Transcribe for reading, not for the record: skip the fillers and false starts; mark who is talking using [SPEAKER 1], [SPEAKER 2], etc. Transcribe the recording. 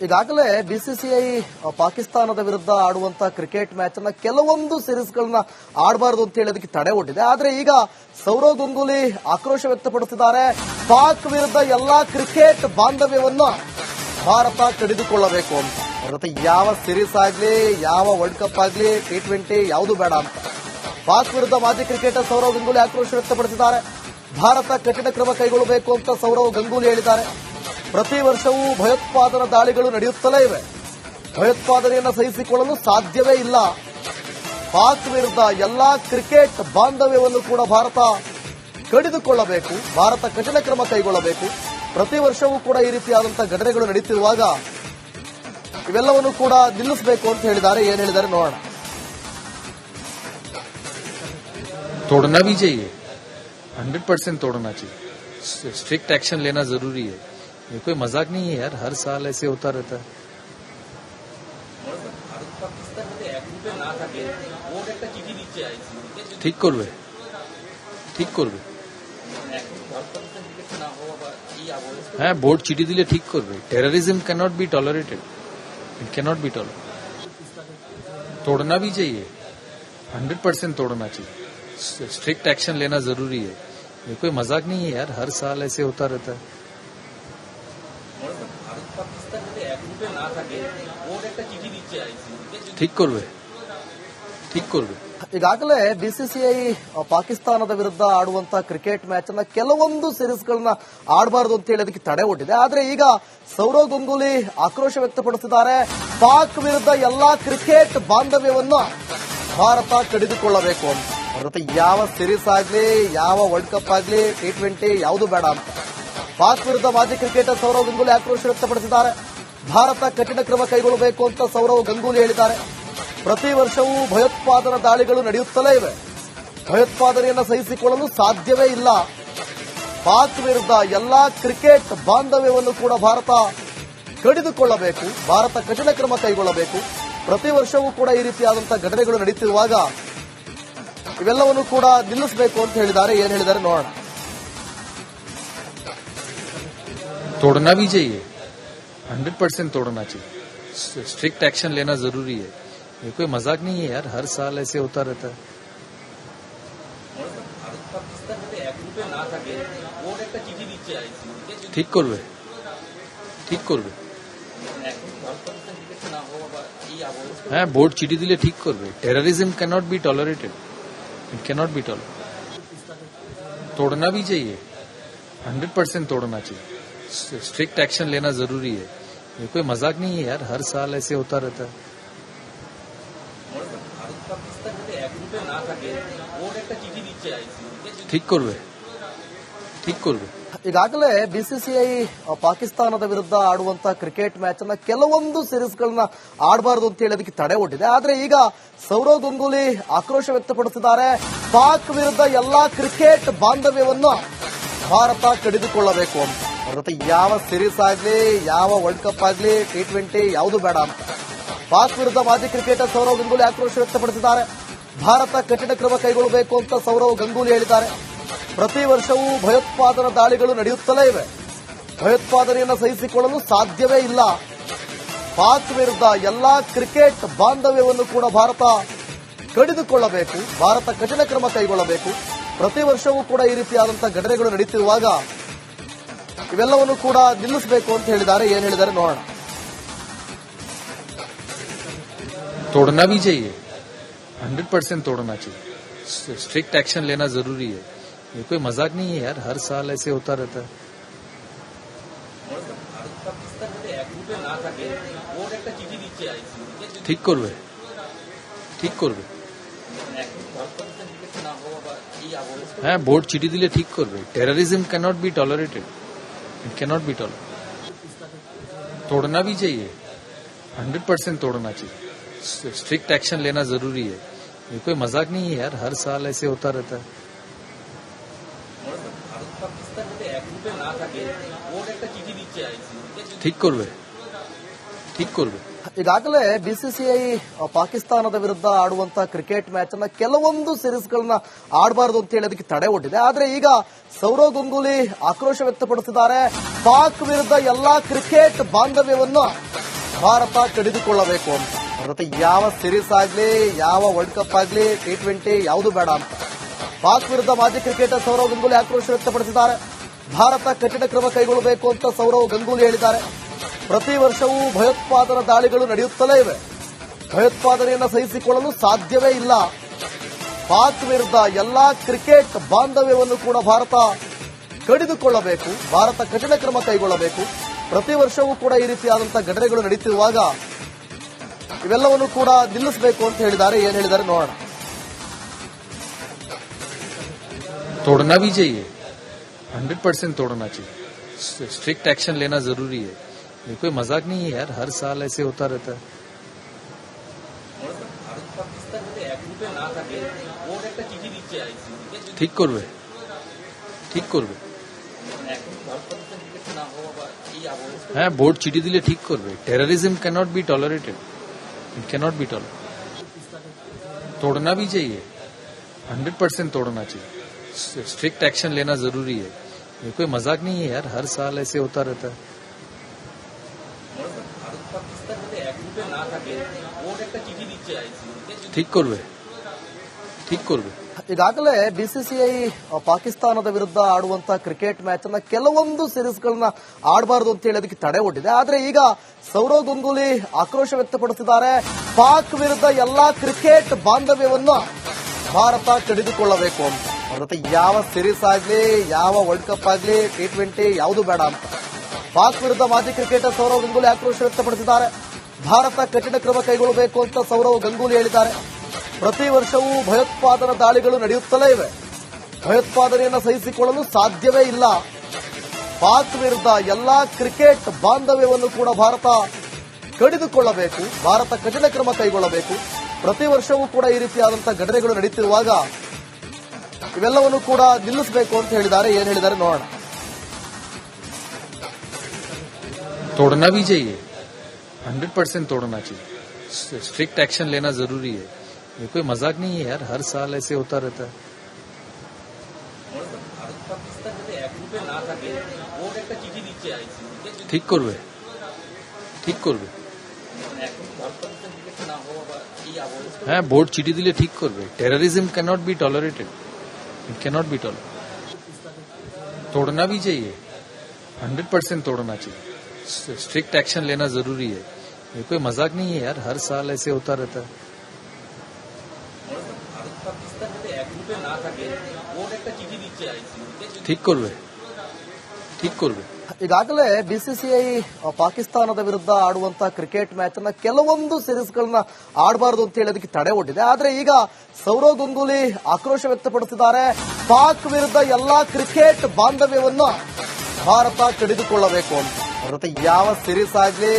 [SPEAKER 1] ಈಗಾಗಲೇ ಬಿಸಿಸಿಐ ಪಾಕಿಸ್ತಾನದ ವಿರುದ್ಧ ಆಡುವಂತ ಕ್ರಿಕೆಟ್ ಮ್ಯಾಚ್ ಅನ್ನ ಕೆಲವೊಂದು ಸೀರೀಸ್ಗಳನ್ನ ಆಡಬಾರದು ಅಂತ ಹೇಳಿ ಅದಕ್ಕೆ ತಡೆ ಒಡ್ಡಿದೆ. ಆದ್ರೆ ಈಗ ಸೌರವ್ ಗಂಗೂಲಿ ಆಕ್ರೋಶ ವ್ಯಕ್ತಪಡಿಸಿದ್ದಾರೆ. ಪಾಕ್ ವಿರುದ್ಧ ಎಲ್ಲಾ ಕ್ರಿಕೆಟ್ ಬಾಂಧವ್ಯವನ್ನು ಭಾರತ ಕಡಿದುಕೊಳ್ಳಬೇಕು ಅಂತ. ಅವ್ರ ಜೊತೆ ಯಾವ ಸೀರೀಸ್ ಆಗ್ಲಿ, ಯಾವ ವರ್ಲ್ಡ್ ಕಪ್ ಆಗ್ಲಿ, T20 ಯಾವುದು ಬೇಡ ಅಂತ ಪಾಕ್ ವಿರುದ್ಧ ಮಾಜಿ ಕ್ರಿಕೆಟರ್ ಸೌರವ್ ಗಂಗೂಲಿ ಆಕ್ರೋಶ ವ್ಯಕ್ತಪಡಿಸಿದ್ದಾರೆ. ಭಾರತ ಕಠಿಣ ಕ್ರಮ ಕೈಗೊಳ್ಳಬೇಕು ಅಂತ ಸೌರವ್ ಗಂಗೂಲಿ ಹೇಳಿದ್ದಾರೆ. ಪ್ರತಿ ವರ್ಷವೂ ಭಯೋತ್ಪಾದನಾ ದಾಳಿಗಳು ನಡೆಯುತ್ತಲೇ ಇವೆ. ಭಯೋತ್ಪಾದನೆಯನ್ನು ಸಹಿಸಿಕೊಳ್ಳಲು ಸಾಧ್ಯವೇ ಇಲ್ಲ. ಪಾಕ್ ವಿರುದ್ಧ ಎಲ್ಲಾ ಕ್ರಿಕೆಟ್ ಬಾಂಧವ್ಯವನ್ನು ಕೂಡ ಭಾರತ ಕಡಿದುಕೊಳ್ಳಬೇಕು. ಭಾರತ ಕಠಿಣ ಕ್ರಮ ಕೈಗೊಳ್ಳಬೇಕು. ಪ್ರತಿ ವರ್ಷವೂ ಕೂಡ ಈ ರೀತಿಯಾದಂತಹ ಘಟನೆಗಳು ನಡೆಯುತ್ತಿರುವಾಗ ಇವೆಲ್ಲವನ್ನು ಕೂಡ ನಿಲ್ಲಿಸಬೇಕು ಅಂತ ಹೇಳಿದ್ದಾರೆ. ಏನ್ ಹೇಳಿದ್ದಾರೆ ನೋಡೋಣ.
[SPEAKER 2] तोड़ना भी चाहिए, 100% तोड़ना चाहिए. स्ट्रिक्ट एक्शन लेना जरूरी है. ये कोई मजाक नहीं है यार, हर साल ऐसे होता रहता है. ঠিক করবে, ঠিক করবে. হ্যাঁ, বোর্ড চিঠি দিলে ঠিক করবে. Terrorism cannot be tolerated, it cannot be tolerated. तोड़ना भी चाहिए, 100% तोड़ना चाहिए. स्ट्रिक्ट एक्शन लेना जरूरी है. ये कोई मजाक नहीं है यार, हर साल ऐसे होता रहता है. ঠিক করবে, ঠিক করবে.
[SPEAKER 1] ಈಗಾಗಲೇ ಬಿಸಿಸಿಐ ಪಾಕಿಸ್ತಾನದ ವಿರುದ್ಧ ಆಡುವಂತ ಕ್ರಿಕೆಟ್ ಮ್ಯಾಚ್ ಅನ್ನ ಕೆಲವೊಂದು ಸೀರೀಸ್ಗಳನ್ನ ಆಡಬಾರದು ಅಂತ ಹೇಳಿ ಅದಕ್ಕೆ ತಡೆ ಒಡ್ಡಿದೆ. ಆದ್ರೆ ಈಗ ಸೌರವ್ ಗಂಗೂಲಿ ಆಕ್ರೋಶ ವ್ಯಕ್ತಪಡಿಸಿದ್ದಾರೆ. ಪಾಕ್ ವಿರುದ್ಧ ಎಲ್ಲಾ ಕ್ರಿಕೆಟ್ ಬಾಂಧವ್ಯವನ್ನು ಭಾರತ ಕಡಿದುಕೊಳ್ಳಬೇಕು ಅಂತ. ಅವ್ರ ಜೊತೆ ಯಾವ ಸೀರೀಸ್ ಆಗ್ಲಿ, ಯಾವ ವರ್ಲ್ಡ್ ಕಪ್ ಆಗ್ಲಿ, T20 ಯಾವುದು ಬೇಡ ಅಂತ ಪಾಕ್ ವಿರುದ್ಧ ಮಾಜಿ ಕ್ರಿಕೆಟರ್ ಸೌರವ್ ಗಂಗೂಲಿ ಆಕ್ರೋಶ ವ್ಯಕ್ತಪಡಿಸಿದ್ದಾರೆ. ಭಾರತ ಕಠಿಣ ಕ್ರಮ ಕೈಗೊಳ್ಳಬೇಕು ಅಂತ ಸೌರವ್ ಗಂಗೂಲಿ ಹೇಳಿದ್ದಾರೆ. ಪ್ರತಿ ವರ್ಷವೂ ಭಯೋತ್ಪಾದನಾ ದಾಳಿಗಳು ನಡೆಯುತ್ತಲೇ ಇವೆ. ಭಯೋತ್ಪಾದನೆಯನ್ನು ಸಹಿಸಿಕೊಳ್ಳಲು ಸಾಧ್ಯವೇ ಇಲ್ಲ. ಪಾಕ್ ವಿರುದ್ಧ ಎಲ್ಲಾ ಕ್ರಿಕೆಟ್ ಬಾಂಧವ್ಯವನ್ನು ಕೂಡ ಭಾರತ ಕಡಿದುಕೊಳ್ಳಬೇಕು. ಭಾರತ ಕಠಿಣ ಕ್ರಮ ಕೈಗೊಳ್ಳಬೇಕು. ಪ್ರತಿ ವರ್ಷವೂ ಕೂಡ ಈ ರೀತಿಯಾದಂತಹ ಘಟನೆಗಳು ನಡೆಯುತ್ತಿರುವಾಗ ಇವೆಲ್ಲವನ್ನು ಕೂಡ ನಿಲ್ಲಿಸಬೇಕು ಅಂತ ಹೇಳಿದ್ದಾರೆ. ಏನ್ ಹೇಳಿದ್ದಾರೆ ನೋಡೋಣ.
[SPEAKER 2] तोड़ना भी चाहिए, 100% तोड़ना चाहिए. स्ट्रिक्ट एक्शन लेना जरूरी है. ये कोई मजाक नहीं है यार, हर साल ऐसे होता रहता है. ঠিক করবে, ঠিক করবে. হ্যাঁ, বোর্ড চিঠি দিলে ঠিক করবে. Terrorism cannot be tolerated, it cannot be tolerated. तोड़ना भी चाहिए, 100% तोड़ना चाहिए. स्ट्रिक्ट एक्शन लेना जरूरी है. ये कोई मजाक नहीं है यार, हर साल ऐसे होता रहता है. ঠিক করবে, ঠিক করবে.
[SPEAKER 1] ಈಗಾಗಲೇ ಬಿಸಿಸಿಐ ಪಾಕಿಸ್ತಾನದ ವಿರುದ್ಧ ಆಡುವಂತ ಕ್ರಿಕೆಟ್ ಮ್ಯಾಚ್ ಅನ್ನ ಕೆಲವೊಂದು ಸೀರೀಸ್ಗಳನ್ನ ಆಡಬಾರದು ಅಂತ ಹೇಳಿ ಅದಕ್ಕೆ ತಡೆ ಒಡ್ಡಿದೆ. ಆದ್ರೆ ಈಗ ಸೌರವ್ ಗಂಗೂಲಿ ಆಕ್ರೋಶ ವ್ಯಕ್ತಪಡಿಸಿದ್ದಾರೆ. ಪಾಕ್ ವಿರುದ್ಧ ಎಲ್ಲಾ ಕ್ರಿಕೆಟ್ ಬಾಂಧವ್ಯವನ್ನು ಭಾರತ ಕಡಿದುಕೊಳ್ಳಬೇಕು ಅಂತ. ಅವ್ರ ಜೊತೆ ಯಾವ ಸೀರೀಸ್ ಆಗ್ಲಿ, ಯಾವ ವರ್ಲ್ಡ್ ಕಪ್ ಆಗ್ಲಿ, T20 ಯಾವುದು ಬೇಡ ಅಂತ ಪಾಕ್ ವಿರುದ್ಧ ಮಾಜಿ ಕ್ರಿಕೆಟರ್ ಸೌರವ್ ಗಂಗೂಲಿ ಆಕ್ರೋಶ ವ್ಯಕ್ತಪಡಿಸಿದ್ದಾರೆ. ಭಾರತ ಕಠಿಣ ಕ್ರಮ ಕೈಗೊಳ್ಳಬೇಕು ಅಂತ ಸೌರವ್ ಗಂಗೂಲಿ ಹೇಳಿದ್ದಾರೆ. ಪ್ರತಿ ವರ್ಷವೂ ಭಯೋತ್ಪಾದನಾ ದಾಳಿಗಳು ನಡೆಯುತ್ತಲೇ ಇವೆ. ಭಯೋತ್ಪಾದನೆಯನ್ನು ಸಹಿಸಿಕೊಳ್ಳಲು ಸಾಧ್ಯವೇ ಇಲ್ಲ. ಪಾಕ್ ವಿರುದ್ಧ ಎಲ್ಲಾ ಕ್ರಿಕೆಟ್ ಬಾಂಧವ್ಯವನ್ನು ಕೂಡ ಭಾರತ ಕಡಿದುಕೊಳ್ಳಬೇಕು. ಭಾರತ ಕಠಿಣ ಕ್ರಮ ಕೈಗೊಳ್ಳಬೇಕು. ಪ್ರತಿ ವರ್ಷವೂ ಕೂಡ ಈ ರೀತಿಯಾದಂತಹ ಘಟನೆಗಳು ನಡೆಯುತ್ತಿರುವಾಗ ಇವೆಲ್ಲವನ್ನು ಕೂಡ ನಿಲ್ಲಿಸಬೇಕು ಅಂತ ಹೇಳಿದ್ದಾರೆ. ಏನ್ ಹೇಳಿದ್ದಾರೆ ನೋಡೋಣ.
[SPEAKER 2] तोड़ना भी चाहिए, 100% तोड़ना चाहिए. स्ट्रिक्ट एक्शन लेना जरूरी है. ये कोई मजाक नहीं है यार, हर साल ऐसे होता रहता है. ঠিক করবে, ঠিক করবে. হ্যাঁ, বোর্ড চিঠি দিলে ঠিক করবে. Terrorism cannot be tolerated, it cannot be tolerated. तोड़ना भी चाहिए, 100% तोड़ना चाहिए. स्ट्रिक्ट एक्शन लेना जरूरी है. ये कोई मजाक नहीं है यार, हर साल ऐसे होता रहता है. ঠিক করবে, ঠিক করবে.
[SPEAKER 1] ಈಗಾಗಲೇ ಬಿಸಿಸಿಐ ಪಾಕಿಸ್ತಾನದ ವಿರುದ್ಧ ಆಡುವಂತ ಕ್ರಿಕೆಟ್ ಮ್ಯಾಚ್ ಅನ್ನ ಕೆಲವೊಂದು ಸೀರೀಸ್ ಗಳನ್ನ ಆಡಬಾರದು ಅಂತ ಹೇಳಿ ಅದಕ್ಕೆ ತಡೆ ಒಡ್ಡಿದೆ. ಆದ್ರೆ ಈಗ ಸೌರವ್ ಗಂಗೂಲಿ ಆಕ್ರೋಶ ವ್ಯಕ್ತಪಡಿಸಿದ್ದಾರೆ. ಪಾಕ್ ವಿರುದ್ಧ ಎಲ್ಲಾ ಕ್ರಿಕೆಟ್ ಬಾಂಧವ್ಯವನ್ನು ಭಾರತ ಕಡಿದುಕೊಳ್ಳಬೇಕು ಅಂತ. ಮತ್ತೆ ಯಾವ ಸೀರೀಸ್ ಆಗ್ಲಿ, ಯಾವ ವರ್ಲ್ಡ್ ಕಪ್ ಆಗ್ಲಿ, T20 ಯಾವುದು ಬೇಡ ಅಂತ ಪಾಕ್ ವಿರುದ್ಧ ಮಾಜಿ ಕ್ರಿಕೆಟರ್ ಸೌರವ್ ಗಂಗೂಲಿ ಆಕ್ರೋಶ ವ್ಯಕ್ತಪಡಿಸಿದ್ದಾರೆ. ಭಾರತ ಕಠಿಣ ಕ್ರಮ ಕೈಗೊಳ್ಳಬೇಕು ಅಂತ ಸೌರವ್ ಗಂಗೂಲಿ ಹೇಳಿದ್ದಾರೆ. ಪ್ರತಿ ವರ್ಷವೂ ಭಯೋತ್ಪಾದನಾ ದಾಳಿಗಳು ನಡೆಯುತ್ತಲೇ ಇವೆ. ಭಯೋತ್ಪಾದನೆಯನ್ನು ಸಹಿಸಿಕೊಳ್ಳಲು ಸಾಧ್ಯವೇ ಇಲ್ಲ. ಪಾಕ್ ವಿರುದ್ಧ ಎಲ್ಲಾ ಕ್ರಿಕೆಟ್ ಬಾಂಧವ್ಯವನ್ನು ಕೂಡ ಭಾರತ ಕಡಿದುಕೊಳ್ಳಬೇಕು. ಭಾರತ ಕಠಿಣ ಕ್ರಮ ಕೈಗೊಳ್ಳಬೇಕು. ಪ್ರತಿ ವರ್ಷವೂ ಕೂಡ ಈ ರೀತಿಯಾದಂತಹ ಘಟನೆಗಳು ನಡೆಯುತ್ತಿರುವಾಗ ಇವೆಲ್ಲವನ್ನು ಕೂಡ ನಿಲ್ಲಿಸಬೇಕು ಅಂತ ಹೇಳಿದ್ದಾರೆ. ಏನ್ ಹೇಳಿದ್ದಾರೆ ನೋಡೋಣ.
[SPEAKER 2] तोड़ना भी चाहिए, 100% तोड़ना चाहिए. स्ट्रिक्ट एक्शन लेना जरूरी है. ये कोई मजाक नहीं है यार, हर साल ऐसे होता रहता है. ঠিক করবে, ঠিক করবে. হ্যাঁ, বোর্ড চিঠি দিলে ঠিক করবে. Terrorism cannot be tolerated, it cannot be tolerated. तोड़ना भी चाहिए, 100% तोड़ना चाहिए. स्ट्रिक्ट एक्शन लेना जरूरी है. ये कोई मजाक नहीं है यार, हर साल ऐसे होता रहता है. ঠিক করবে, ঠিক করবে.
[SPEAKER 1] ಈಗಾಗಲೇ ಬಿಸಿಸಿಐ ಪಾಕಿಸ್ತಾನದ ವಿರುದ್ಧ ಆಡುವಂತ ಕ್ರಿಕೆಟ್ ಮ್ಯಾಚ್ ಅನ್ನ ಕೆಲವೊಂದು ಸೀರೀಸ್ ಗಳನ್ನ ಆಡಬಾರದು ಅಂತ ಹೇಳಿ ಅದಕ್ಕೆ ತಡೆ ಒಡ್ಡಿದೆ. ಆದ್ರೆ ಈಗ ಸೌರವ್ ಗಂಗೂಲಿ ಆಕ್ರೋಶ ವ್ಯಕ್ತಪಡಿಸಿದ್ದಾರೆ. ಪಾಕ್ ವಿರುದ್ಧ ಎಲ್ಲಾ ಕ್ರಿಕೆಟ್ ಬಾಂಧವ್ಯವನ್ನು ಭಾರತ ಕಡಿದುಕೊಳ್ಳಬೇಕು ಅಂತ. ಮತ್ತೆ ಯಾವ ಸೀರೀಸ್ ಆಗ್ಲಿ, ಯಾವ ವರ್ಲ್ಡ್ ಕಪ್ ಆಗ್ಲಿ, T20 ಯಾವುದು ಬೇಡ ಅಂತ ಪಾಕ್ ವಿರುದ್ಧ ಮಾಜಿ ಕ್ರಿಕೆಟರ್ ಸೌರವ್ ಗಂಗೂಲಿ ಆಕ್ರೋಶ ವ್ಯಕ್ತಪಡಿಸಿದ್ದಾರೆ. ಭಾರತ ಕಠಿಣ ಕ್ರಮ ಕೈಗೊಳ್ಳಬೇಕು ಅಂತ ಸೌರವ್ ಗಂಗೂಲಿ ಹೇಳಿದ್ದಾರೆ. ಪ್ರತಿ ವರ್ಷವೂ ಭಯೋತ್ಪಾದನಾ ದಾಳಿಗಳು ನಡೆಯುತ್ತಲೇ ಇವೆ. ಭಯೋತ್ಪಾದನೆಯನ್ನು ಸಹಿಸಿಕೊಳ್ಳಲು ಸಾಧ್ಯವೇ ಇಲ್ಲ. ಪಾಕ್ ವಿರುದ್ಧ ಎಲ್ಲಾ ಕ್ರಿಕೆಟ್ ಬಾಂಧವ್ಯವನ್ನು ಕೂಡ ಭಾರತ ಕಡಿದುಕೊಳ್ಳಬೇಕು. ಭಾರತ ಕಠಿಣ ಕ್ರಮ ಕೈಗೊಳ್ಳಬೇಕು. ಪ್ರತಿ ವರ್ಷವೂ ಕೂಡ ಈ ರೀತಿಯಾದಂತಹ ಘಟನೆಗಳು ನಡೆಯುತ್ತಿರುವಾಗ ಇವೆಲ್ಲವನ್ನು ಕೂಡ ನಿಲ್ಲಿಸಬೇಕು ಅಂತ ಹೇಳಿದ್ದಾರೆ. ಏನ್ ಹೇಳಿದ್ದಾರೆ ನೋಡೋಣ.
[SPEAKER 2] तोड़ना भी चाहिए, 100% तोड़ना चाहिए. स्ट्रिक्ट एक्शन लेना जरूरी है. ये कोई मजाक नहीं है यार, हर साल ऐसे होता रहता है. ঠিক করবে, ঠিক করবে. হ্যাঁ, বোর্ড চিঠি দিলে ঠিক করবে. Terrorism cannot be tolerated, it cannot be tolerated. तोड़ना भी चाहिए, 100% तोड़ना चाहिए. स्ट्रिक्ट एक्शन लेना जरूरी है. ये कोई मजाक नहीं है यार, हर साल ऐसे होता रहता है. ঠিক করবে, ঠিক করবে.
[SPEAKER 1] ಈಗಾಗಲೇ ಬಿಸಿಸಿಐ ಪಾಕಿಸ್ತಾನದ ವಿರುದ್ಧ ಆಡುವಂತ ಕ್ರಿಕೆಟ್ ಮ್ಯಾಚ್ ಅನ್ನ ಕೆಲವೊಂದು ಸೀರೀಸ್ ಗಳನ್ನ ಆಡಬಾರದು ಅಂತ ಹೇಳಿ ಅದಕ್ಕೆ ತಡೆ ಒಡ್ಡಿದೆ. ಆದ್ರೆ ಈಗ ಸೌರವ್ ಗಂಗೂಲಿ ಆಕ್ರೋಶ ವ್ಯಕ್ತಪಡಿಸಿದ್ದಾರೆ. ಪಾಕ್ ವಿರುದ್ಧ ಎಲ್ಲಾ ಕ್ರಿಕೆಟ್ ಬಾಂಧವ್ಯವನ್ನು ಭಾರತ ಕಡಿದುಕೊಳ್ಳಬೇಕು ಅಂತ. ಮತ್ತೆ ಯಾವ ಸೀರೀಸ್ ಆಗ್ಲಿ